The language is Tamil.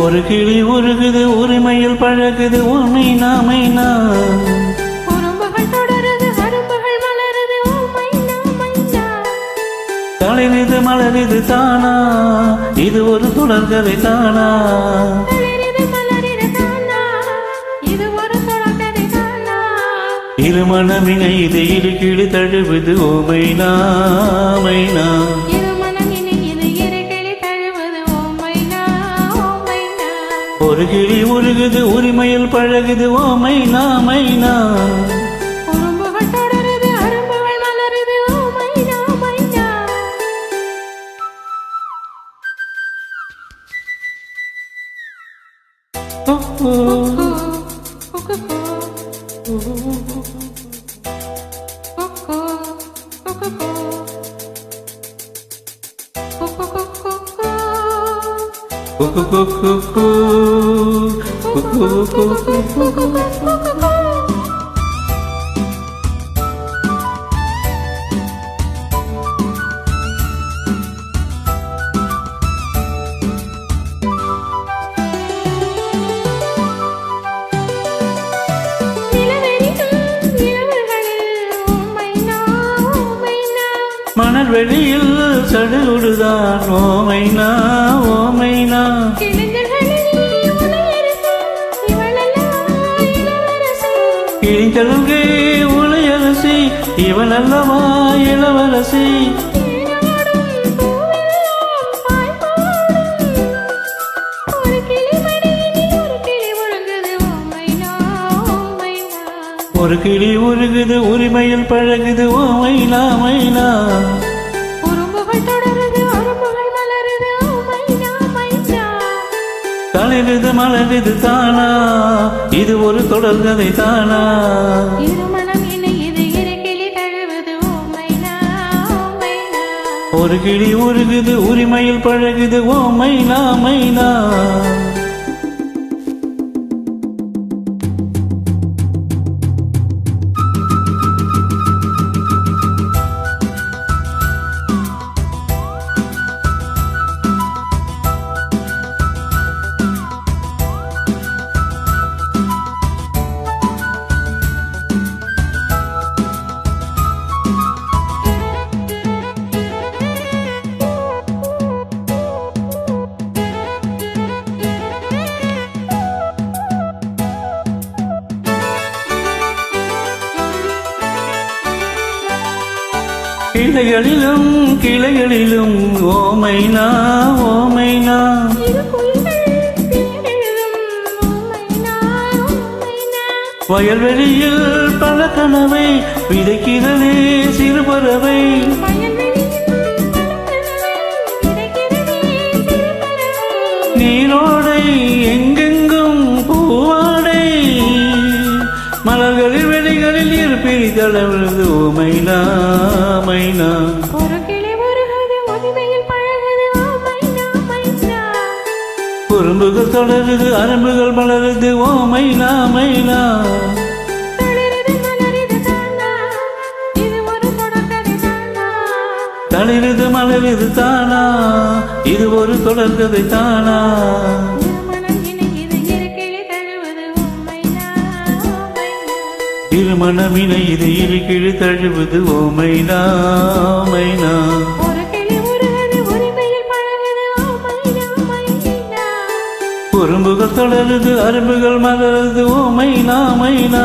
ஒரு கிளி உருகுது உரிமையில் பழகுது மைனா மைனா. உறும்புகள் தொடருது அரும்புகள் மலருது மைனா மைனா. தளிரிது மலரிது தானா இது ஒரு தொடர்கதை தானா. இருமணமினை இது இரு கிளி தழுவுது மைனா மைனா. ஒரு கிளி உருகுது உரிமையில் பழகுது மைனா மைனா. உறும்புகள் தொடருது அரும்புகள் மலருது மைனா மைனா. மணல் வெளியில் சடுகுடுதான் மைனா மைனா. கிழிஞ்சலுங்கே உலையரசி இவள் அல்லவா இளவரசி. ஒரு கிளி உருகுது உரிமையில் பழகுது மைனா மைனா. உறும்புகள் தொடருது அரும்புகள் மலருது மைனா மைனா. தளிரிது மலரிது தானா இது ஒரு தொடர்கதை தானா. இருமனம் இணையுது இரு கிளி தழுவுது மைனா மைனா. ஒரு கிளி உருகுது உரிமையில் பழகுது மைனா மைனா. கிளைகளிலும் கிளைகளிலும் மைனா மைனா. வயல்வெளியில் பல கனவை விதைக்கிறதே சிறுபறவை. நீரோடை எங்கெங்கும் பூவாடை மலர்களில் வெளிகளில் இருப்பிரி தளவுது மைனா மைனா. ஒரு கிளி உருகுது உரிமையில் பழகுது மைனா மைனா. உறும்புகள் தொடருது அரும்புகள் மலருது மைனா மைனா. தளிரிது மலரிது தானா இது ஒரு தொடர்கதை தானா. இருமணமினை இது இரு கிளி தழுவுது மைனா மைனா. உறும்புகள் தொடருது அரும்புகள் மலருது மைனா மைனா.